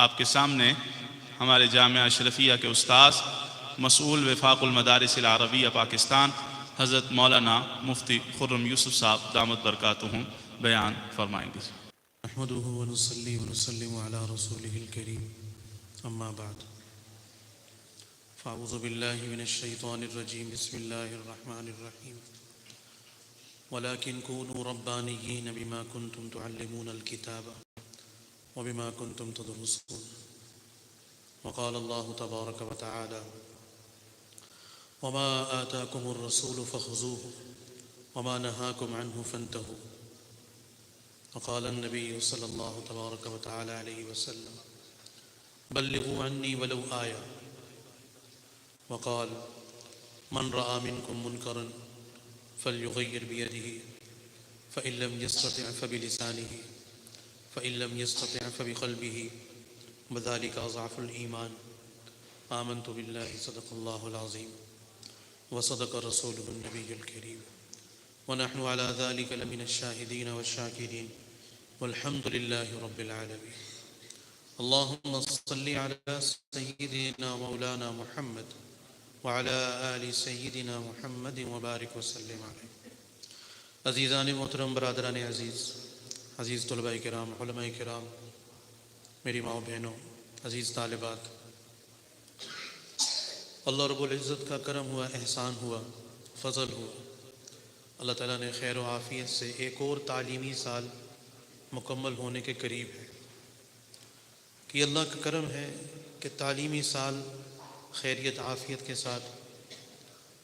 آپ کے سامنے ہمارے جامعہ اشرفیہ کے استاذ مسئول وفاق المدارس العربیہ پاکستان حضرت مولانا مفتی خرم یوسف صاحب دامت برکاتہم بیان فرمائیں گے۔ نحمده ونصلي ونسلم على رسوله الكريم اما بعد فاعوذ بالله من الشيطان الرجيم بسم الله الرحمن الرحيم ولكن كونوا ربانيين بما كنتم تعلمون الكتاب وبما كنتم تدرسون وقال الله تبارك وتعالى وما آتاكم الرسول فخذوه وما نهاكم عنه فانتهوا وقال النبي صلى الله تبارك وتعالى عليه وسلم بلغوا عني ولو آية وقال من رأى منكم منكرا فليغير بيده فإن لم يستطع فبلسانه فإن لم يستطع فبقلبه وذلك أضعف الإيمان آمنت بالله صدق الله العظيم وصدق رسوله النبي الكريم ونحن على ذلك لمن الشاهدين والشاكرين والحمد لله رب العالمين اللهم صل على سيدنا مولانا محمد وعلى آل سيدنا محمد وبارك وسلم عليه۔ عزیزان محترم، برادران عزیز طلباء کرام، علماء کرام، میری ماں بہنوں، عزیز طالبات، اللہ رب العزت کا کرم ہوا، احسان ہوا، فضل ہوا، اللہ تعالیٰ نے خیر و عافیت سے ایک اور تعلیمی سال مکمل ہونے کے قریب ہے کہ اللہ کا کرم ہے کہ تعلیمی سال خیریت عافیت کے ساتھ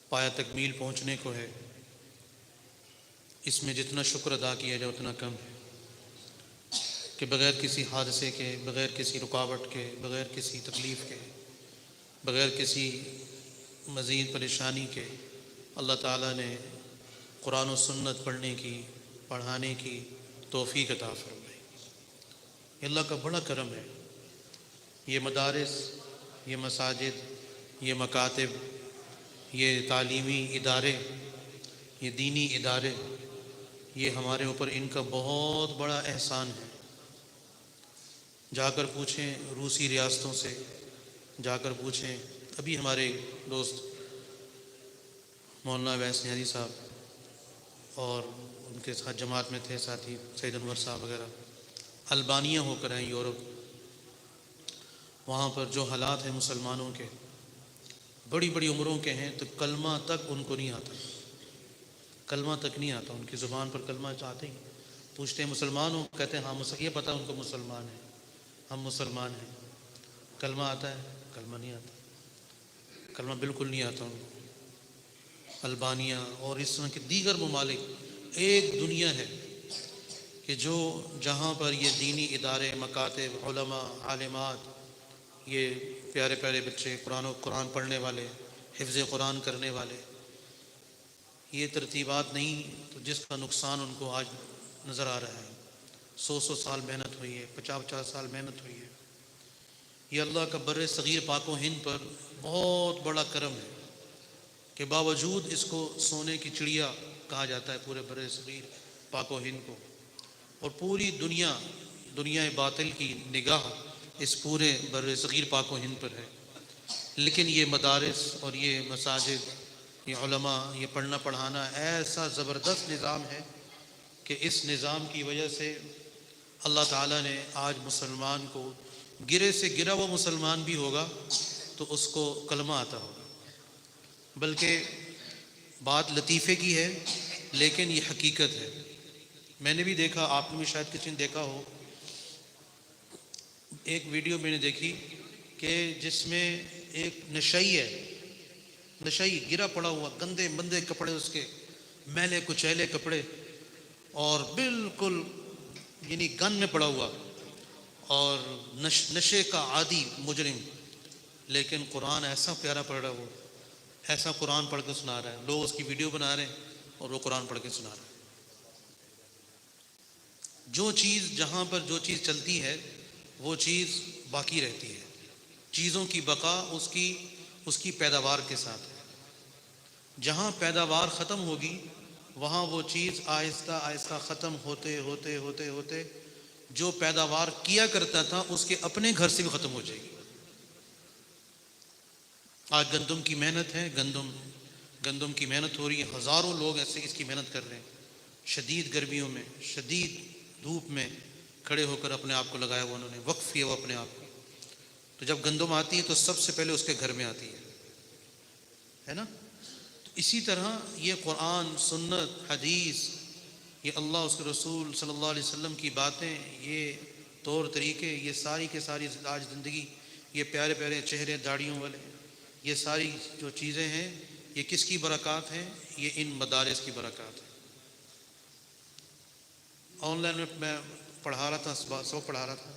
پایہ تکمیل پہنچنے کو ہے۔ اس میں جتنا شکر ادا کیا جائے اتنا کم ہے کہ بغیر کسی حادثے کے، بغیر کسی رکاوٹ کے، بغیر کسی تکلیف کے، بغیر کسی مزید پریشانی کے اللہ تعالیٰ نے قرآن و سنت پڑھنے کی، پڑھانے کی توفیق عطا فرمائی۔ یہ اللہ کا بڑا کرم ہے۔ یہ مدارس، یہ مساجد، یہ مکاتب، یہ تعلیمی ادارے، یہ دینی ادارے، یہ ہمارے اوپر ان کا بہت بڑا احسان ہے۔ جا کر پوچھیں روسی ریاستوں سے، جا کر پوچھیں، ابھی ہمارے دوست مولانا ویس نیازی صاحب اور ان کے ساتھ جماعت میں تھے ساتھی سید انور صاحب وغیرہ، البانیہ ہو کر ہیں یورپ، وہاں پر جو حالات ہیں مسلمانوں کے، بڑی بڑی عمروں کے ہیں، تو کلمہ تک ان کو نہیں آتا، کلمہ تک نہیں آتا، ان کی زبان پر کلمہ چاہتے ہی پوچھتے ہیں مسلمان ہو، کہتے ہیں ہاں یہ پتہ ان کو مسلمان ہیں، ہم مسلمان ہیں۔ کلمہ آتا ہے؟ کلمہ نہیں آتا، کلمہ بالکل نہیں آتا ان کو۔ البانیہ اور اس طرح کے دیگر ممالک، ایک دنیا ہے کہ جو جہاں پر یہ دینی ادارے، مکاتب، علماء، عالمات، یہ پیارے پیارے بچے، قرآن پڑھنے والے، حفظ قرآن کرنے والے، یہ ترتیبات نہیں تو جس کا نقصان ان کو آج نظر آ رہا ہے۔ 100 سال محنت ہوئی ہے، 50 سال محنت ہوئی ہے۔ یہ اللہ کا بر صغیر پاک و ہند پر بہت بڑا کرم ہے کہ باوجود اس کو سونے کی چڑیا کہا جاتا ہے پورے بر صغیر پاک و ہند کو، اور پوری دنیا باطل کی نگاہ اس پورے بر صغیر پاک و ہند پر ہے، لیکن یہ مدارس اور یہ مساجد، یہ علماء، یہ پڑھنا پڑھانا ایسا زبردست نظام ہے کہ اس نظام کی وجہ سے اللہ تعالیٰ نے آج مسلمان کو، گرے سے گرا وہ مسلمان بھی ہوگا تو اس کو کلمہ آتا ہوگا۔ بلکہ بات لطیفے کی ہے لیکن یہ حقیقت ہے۔ میں نے بھی دیکھا، آپ نے بھی شاید کسی نے دیکھا ہو، ایک ویڈیو میں نے دیکھی کہ جس میں ایک نشئی ہے، نشئی گرا پڑا ہوا، گندے مندے کپڑے اس کے، میلے کچیلے کپڑے، اور بالکل یعنی گن میں پڑا ہوا، اور نشے کا عادی مجرم، لیکن قرآن ایسا پیارا پڑھ رہا ہے، وہ ایسا قرآن پڑھ کے سنا رہا ہے، لوگ اس کی ویڈیو بنا رہے ہیں اور وہ قرآن پڑھ کے سنا رہا ہے۔ جو چیز، جہاں پر جو چیز چلتی ہے وہ چیز باقی رہتی ہے۔ چیزوں کی بقا اس کی پیداوار کے ساتھ ہے۔ جہاں پیداوار ختم ہوگی وہاں وہ چیز آہستہ آہستہ ختم ہوتے ہوتے ہوتے ہوتے جو پیداوار کیا کرتا تھا اس کے اپنے گھر سے بھی ختم ہو جائے گی۔ آج گندم کی محنت ہے، گندم کی محنت ہو رہی ہے، ہزاروں لوگ ایسے اس کی محنت کر رہے ہیں، شدید گرمیوں میں، شدید دھوپ میں کھڑے ہو کر اپنے آپ کو لگایا ہوا انہوں نے، وقف کیا وہ اپنے آپ کو۔ تو جب گندم آتی ہے تو سب سے پہلے اس کے گھر میں آتی ہے نا؟ تو اسی طرح یہ قرآن، سنت، حدیث، یہ اللہ اس کے رسول صلی اللہ علیہ وسلم کی باتیں، یہ طور طریقے، یہ ساری کے ساری آج زندگی، یہ پیارے پیارے چہرے داڑھیوں والے، یہ ساری جو چیزیں ہیں، یہ کس کی برکات ہیں؟ یہ ان مدارس کی برکات ہے۔ آن لائن میں پڑھا رہا تھا، سبق پڑھا رہا تھا،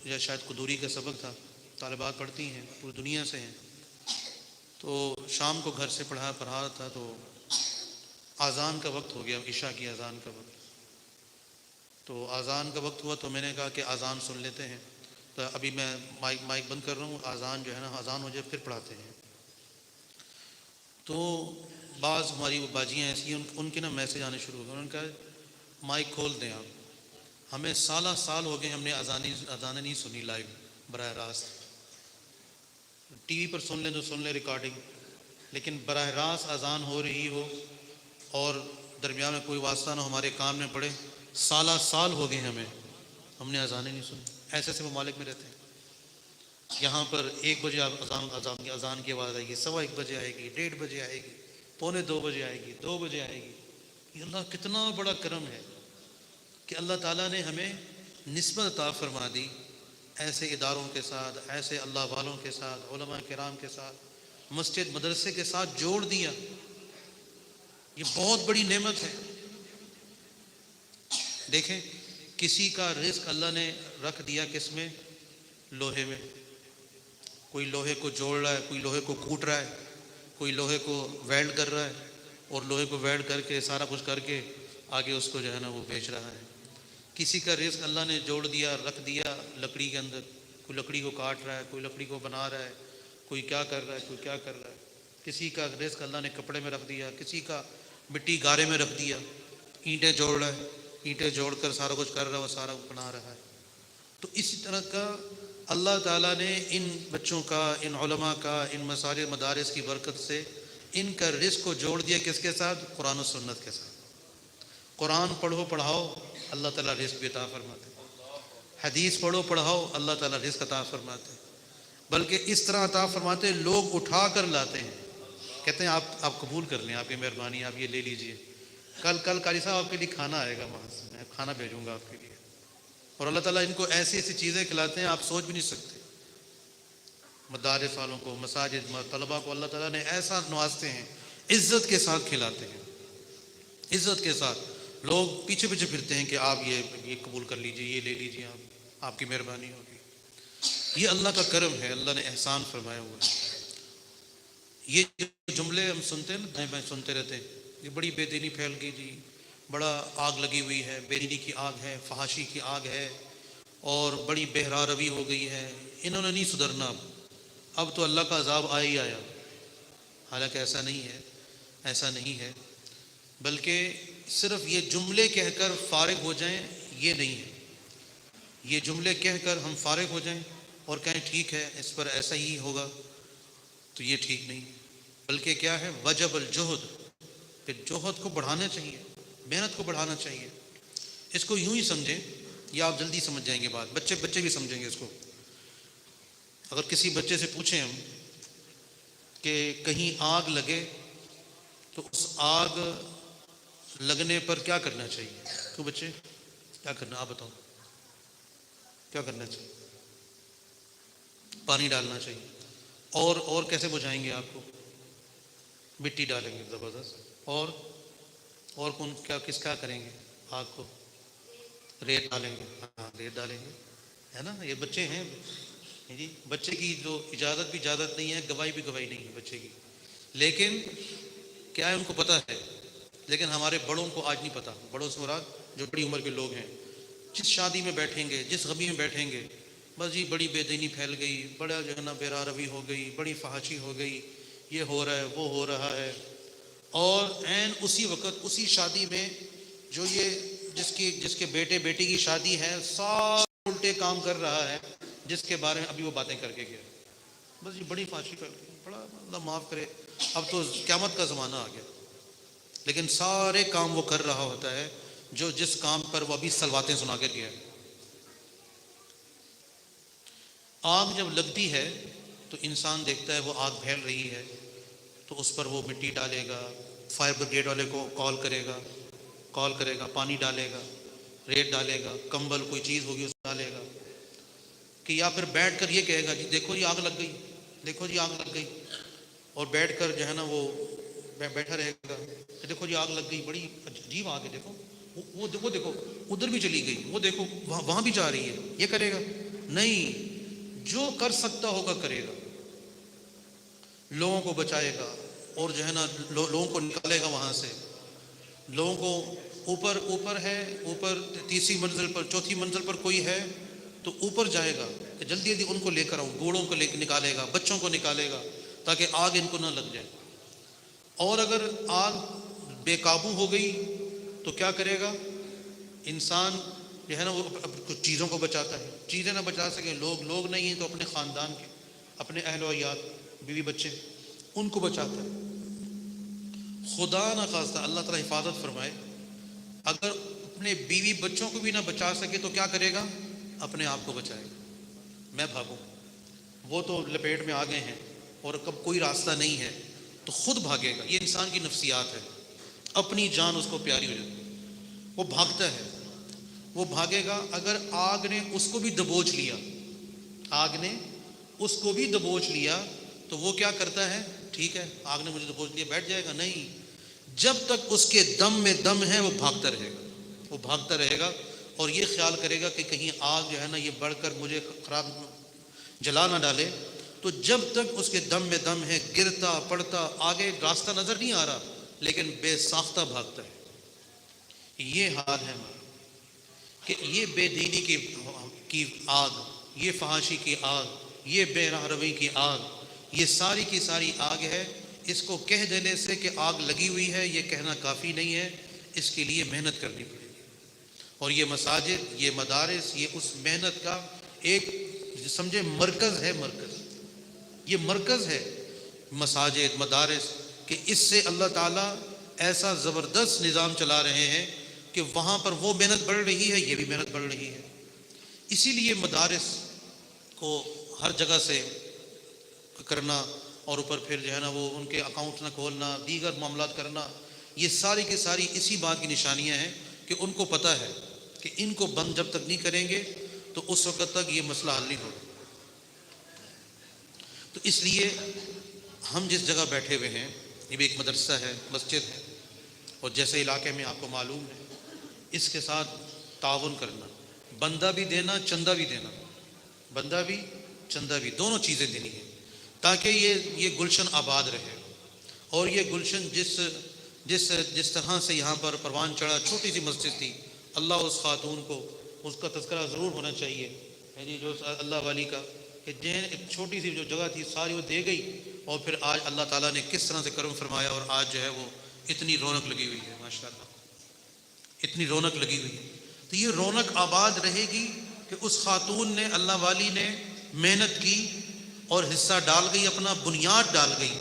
یا شاید قدوری کا سبق تھا، طالبات پڑھتی ہیں پوری دنیا سے ہیں، تو شام کو گھر سے پڑھا رہا تھا، تو اذان کا وقت ہو گیا، عشاء کی اذان کا وقت، تو اذان کا وقت ہوا تو میں نے کہا کہ اذان سن لیتے ہیں، تو ابھی میں مائک بند کر رہا ہوں، اذان جو ہے نا، اذان ہو جائے پھر پڑھاتے ہیں۔ تو بعض ہماری وہ باجیاں ایسی ہیں، ان کے نا میسج آنے شروع ہو گئے، انہوں نے کہا مائک کھول دیں آپ، ہمیں سال ہو گئے ہم نے اذانیں نہیں سنی لائیو براہ راست، ٹی وی پر سن لیں تو سن لیں ریکارڈنگ، لیکن براہ راست اذان ہو رہی ہو اور درمیان میں کوئی واسطہ نہ ہمارے کان میں پڑے، سال ہو گئے ہم نے اذانیں نہیں سنی۔ ایسے ایسے ممالک میں رہتے ہیں، یہاں پر 1 بجے اذان کی آواز آئے گی، 1:15 بجے آئے گی، 1:30 بجے آئے گی، 1:45 بجے آئے گی، 2 بجے آئے گی۔ یہ اللہ کتنا بڑا کرم ہے کہ اللہ تعالیٰ نے ہمیں نسبت عطا فرما دی ایسے اداروں کے ساتھ، ایسے اللہ والوں کے ساتھ، علماء کرام کے ساتھ، مسجد مدرسے کے ساتھ جوڑ دیا۔ یہ بہت بڑی نعمت ہے۔ دیکھیں، کسی کا رزق اللہ نے رکھ دیا کس میں؟ لوہے میں۔ کوئی لوہے کو جوڑ رہا ہے، کوئی لوہے کو کوٹ رہا ہے، کوئی لوہے کو ویلڈ کر رہا ہے، اور لوہے کو ویلڈ کر کے سارا کچھ کر کے آگے اس کو جو ہے نا وہ بیچ رہا ہے۔ کسی کا رزق اللہ نے جوڑ دیا، رکھ دیا لکڑی کے اندر، کوئی لکڑی کو کاٹ رہا ہے، کوئی لکڑی کو بنا رہا ہے، کوئی کیا کر رہا ہے، کوئی کیا کر رہا ہے۔ کسی کا رزق اللہ نے کپڑے میں رکھ دیا، کسی کا مٹی گارے میں رکھ دیا، اینٹیں جوڑ رہا ہے، اینٹیں جوڑ کر سارا کچھ کر رہا ہے، وہ سارا بنا رہا ہے۔ تو اسی طرح کا اللہ تعالیٰ نے ان بچوں کا، ان علماء کا، ان مساجد مدارس کی برکت سے ان کا رزق کو جوڑ دیا کس کے ساتھ؟ قرآن و سنت کے ساتھ۔ قرآن پڑھو پڑھاؤ اللہ تعالیٰ رزق بھی عطا فرماتے، حدیث پڑھو پڑھاؤ اللہ تعالیٰ رزق عطا فرماتے، بلکہ اس طرح عطا فرماتے لوگ اٹھا کر لاتے ہیں، کہتے ہیں آپ قبول کر لیں، آپ کی مہربانی، آپ یہ لے لیجئے، کل قاری صاحب آپ کے لیے کھانا آئے گا، وہاں سے میں کھانا بھیجوں گا آپ کے لیے۔ اور اللہ تعالیٰ ان کو ایسی ایسی چیزیں کھلاتے ہیں آپ سوچ بھی نہیں سکتے۔ مدارس والوں کو، مساجد طلباء کو اللہ تعالیٰ نے ایسا نوازتے ہیں، عزت کے ساتھ کھلاتے ہیں، عزت کے ساتھ۔ لوگ پیچھے پیچھے پھرتے ہیں کہ آپ یہ قبول کر لیجئے، یہ لے لیجئے، آپ کی مہربانی ہوگی۔ یہ اللہ کا کرم ہے، اللہ نے احسان فرمایا ہوا ہے۔ یہ جو جملے ہم سنتے ہیں نا، دائیں بائیں سنتے رہتے ہیں، یہ بڑی بے دینی پھیل گئی جی، بڑا آگ لگی ہوئی ہے، بے دینی کی آگ ہے، فحاشی کی آگ ہے، اور بڑی بہرا روی ہو گئی ہے، انہوں نے نہیں سدھرنا، اب تو اللہ کا عذاب آیا ہی آیا۔ حالانکہ ایسا نہیں ہے، ایسا نہیں ہے، بلکہ صرف یہ جملے کہہ کر فارغ ہو جائیں یہ نہیں ہے۔ یہ جملے کہہ کر ہم فارغ ہو جائیں اور کہیں ٹھیک ہے اس پر ایسا ہی ہوگا، تو یہ ٹھیک نہیں، بلکہ کیا ہے؟ وجب الجہد، پھر جوہد کو بڑھانا چاہیے، محنت کو بڑھانا چاہیے۔ اس کو یوں ہی سمجھیں، یا آپ جلدی سمجھ جائیں گے بات، بچے بھی سمجھیں گے اس کو۔ اگر کسی بچے سے پوچھیں ہم کہ کہیں آگ لگے تو اس آگ لگنے پر کیا کرنا چاہیے، تو بچے کیا کرنا، آپ بتاؤ کیا کرنا چاہیے؟ پانی ڈالنا چاہیے، اور کیسے بجھائیں گے آپ کو؟ مٹی ڈالیں گے زبردست، اور کون کس کا کریں گے آگ کو؟ ریت ڈالیں گے، ہاں ریت ڈالیں گے، ہے نا؟ یہ بچے ہیں جی، بچے کی جو اجازت بھی اجازت نہیں ہے، گواہی بھی گواہی نہیں ہے بچے کی، لیکن کیا ہے ان کو پتہ ہے، لیکن ہمارے بڑوں کو آج نہیں پتہ۔ بڑوں سے مراد جو بڑی عمر کے لوگ ہیں، جس شادی میں بیٹھیں گے، جس غمی میں بیٹھیں گے، بس جی بڑی بے دینی پھیل گئی، بڑا جو ہے نا بے روی ہو گئی، بڑی فحاشی ہو گئی، یہ ہو رہا ہے، وہ ہو رہا ہے، اور عین اسی وقت اسی شادی میں جو یہ جس کے بیٹے بیٹی کی شادی ہے سارے الٹے کام کر رہا ہے جس کے بارے میں ابھی وہ باتیں کر کے گیا. بس یہ بڑی فحاشی کر گئی, بڑا اللہ معاف کرے, اب تو قیامت کا زمانہ آ گیا. لیکن سارے کام وہ کر رہا ہوتا ہے جو جس کام پر وہ ابھی سلواتیں سنا کے گیا ہے. آگ جب لگتی ہے تو انسان دیکھتا ہے وہ آگ پھیل رہی ہے تو اس پر وہ مٹی ڈالے گا, فائر بریگیڈ والے کو کال کرے گا, پانی ڈالے گا, ریت ڈالے گا, کمبل کوئی چیز ہوگی اس کو ڈالے گا, کہ یا پھر بیٹھ کر یہ کہے گا جی دیکھو جی آگ لگ گئی, دیکھو جی آگ لگ گئی, اور بیٹھ کر جو ہے نا وہ بیٹھا رہے گا کہ دیکھو جی آگ لگ گئی, بڑی عجیب آگ ہے, دیکھو وہ دیکھو ادھر بھی چلی گئی, وہ دیکھو وہاں بھی جا رہی ہے. یہ کرے گا نہیں, جو کر سکتا ہوگا کرے گا, لوگوں کو بچائے گا اور جو ہے نا لوگوں کو نکالے گا وہاں سے. لوگوں کو اوپر ہے, اوپر تیسری منزل پر, چوتھی منزل پر کوئی ہے تو اوپر جائے گا کہ جلدی جلدی ان کو لے کر آؤں, بوڑھوں کو لے کے نکالے گا, بچوں کو نکالے گا تاکہ آگ ان کو نہ لگ جائے. اور اگر آگ بے قابو ہو گئی تو کیا کرے گا انسان جو ہے نا وہ کچھ چیزوں کو بچاتا ہے. چیزیں نہ بچا سکیں, لوگ نہیں ہیں تو اپنے خاندان کے, اپنے اہل و عیال, بیوی بچے, ان کو بچاتا ہے. خدا نہ خواستہ اللہ تعالیٰ حفاظت فرمائے, اگر اپنے بیوی بچوں کو بھی نہ بچا سکے تو کیا کرے گا, اپنے آپ کو بچائے گا. میں بھاگوں, وہ تو لپیٹ میں آ گئے ہیں اور کب کوئی راستہ نہیں ہے تو خود بھاگے گا. یہ انسان کی نفسیات ہے, اپنی جان اس کو پیاری ہو جاتی ہے, وہ بھاگتا ہے, وہ بھاگے گا. اگر آگ نے اس کو بھی دبوچ لیا, آگ نے اس کو بھی دبوچ لیا تو وہ کیا کرتا ہے, ٹھیک ہے آگ نے مجھے دبوچ لیا, بیٹھ جائے گا, نہیں, جب تک اس کے دم میں دم ہے وہ بھاگتا رہے گا, وہ بھاگتا رہے گا. اور یہ خیال کرے گا کہ کہیں آگ جو ہے نا یہ بڑھ کر مجھے خراب جلا نہ ڈالے. تو جب تک اس کے دم میں دم ہے, گرتا پڑتا, آگے راستہ نظر نہیں آ رہا لیکن بے ساختہ بھاگتا ہے. یہ حال ہے ہمارا کہ یہ بے دینی کی آگ, یہ فحاشی کی آگ, یہ بے راہ روی کی آگ, یہ ساری کی ساری آگ ہے. اس کو کہہ دینے سے کہ آگ لگی ہوئی ہے یہ کہنا کافی نہیں ہے, اس کے لیے محنت کرنی پڑے گی. اور یہ مساجد, یہ مدارس, یہ اس محنت کا ایک سمجھے مرکز ہے, یہ مرکز ہے مساجد, مدارس, کہ اس سے اللہ تعالیٰ ایسا زبردست نظام چلا رہے ہیں کہ وہاں پر وہ محنت بڑھ رہی ہے, یہ بھی محنت بڑھ رہی ہے. اسی لیے مدارس کو ہر جگہ سے کرنا اور اوپر پھر جو ہے نا وہ ان کے اکاؤنٹ نہ کھولنا, دیگر معاملات کرنا, یہ ساری کی ساری اسی بات کی نشانیاں ہیں کہ ان کو پتہ ہے کہ ان کو بند جب تک نہیں کریں گے تو اس وقت تک یہ مسئلہ حل نہیں ہوگا. تو اس لیے ہم جس جگہ بیٹھے ہوئے ہیں یہ بھی ایک مدرسہ ہے, مسجد ہے, اور جیسے علاقے میں آپ کو معلوم ہے اس کے ساتھ تعاون کرنا, بندہ بھی دینا, چندہ بھی دینا, بندہ بھی چندہ بھی, دونوں چیزیں دینی ہیں تاکہ یہ گلشن آباد رہے. اور یہ گلشن جس طرح سے یہاں پر پروان چڑھا, چھوٹی سی مسجد تھی, اللہ اس خاتون کو, اس کا تذکرہ ضرور ہونا چاہیے, یعنی جو اللہ والی کا, کہ ایک چھوٹی سی جو جگہ تھی ساری وہ دے گئی, اور پھر آج اللہ تعالیٰ نے کس طرح سے کرم فرمایا اور آج جو ہے وہ اتنی رونق لگی ہوئی ہے, ماشاءاللہ اتنی رونق لگی ہوئی ہے. تو یہ رونق آباد رہے گی کہ اس خاتون نے, اللہ والی نے محنت کی اور حصہ ڈال گئی, اپنا بنیاد ڈال گئی.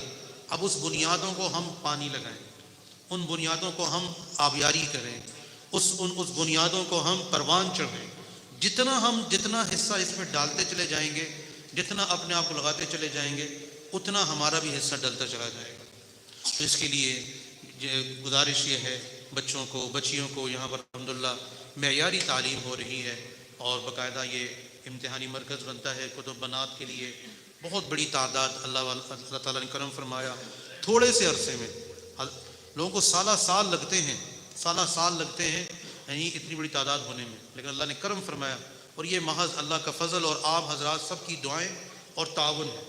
اب اس بنیادوں کو ہم پانی لگائیں, ان بنیادوں کو ہم آبیاری کریں, اس بنیادوں کو ہم پروان چڑھیں. جتنا حصہ اس میں ڈالتے چلے جائیں گے, جتنا اپنے آپ کو لگاتے چلے جائیں گے, اتنا ہمارا بھی حصہ ڈلتا چلا جائے گا. تو اس کے لیے گزارش یہ ہے بچوں کو, بچیوں کو یہاں پر الحمدللہ معیاری تعلیم ہو رہی ہے, اور باقاعدہ یہ امتحانی مرکز بنتا ہے کتب بنات کے لیے. بہت بڑی تعداد اللہ تعالیٰ نے کرم فرمایا. تھوڑے سے عرصے میں لوگوں کو سال لگتے ہیں یعنی اتنی بڑی تعداد ہونے میں, لیکن اللہ نے کرم فرمایا. اور یہ محض اللہ کا فضل اور آپ حضرات سب کی دعائیں اور تعاون ہے.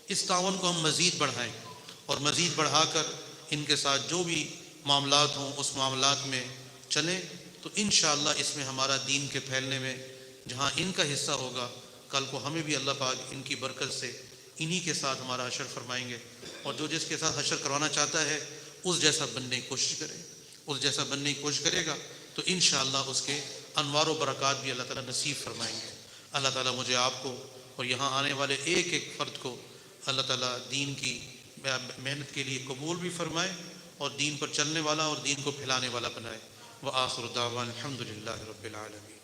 اس تعاون کو ہم مزید بڑھائیں اور مزید بڑھا کر ان کے ساتھ جو بھی معاملات ہوں اس معاملات میں چلیں, تو انشاءاللہ اس میں ہمارا دین کے پھیلنے میں جہاں ان کا حصہ ہوگا, کل کو ہمیں بھی اللہ پاک ان کی برکت سے انہی کے ساتھ ہمارا حشر فرمائیں گے. اور جو جس کے ساتھ حشر کروانا چاہتا ہے اس جیسا بننے کی کوشش کرے, اس جیسا بننے کی کوشش کرے گا تو انشاءاللہ اس کے انوار و برکات بھی اللہ تعالیٰ نصیب فرمائیں گے۔ اللہ تعالیٰ مجھے آپ کو اور یہاں آنے والے ایک ایک فرد کو اللہ تعالیٰ دین کی محنت کے لیے قبول بھی فرمائے اور دین پر چلنے والا اور دین کو پھیلانے والا بنائے۔ وآخر دعوانا الحمدللہ رب العالمین۔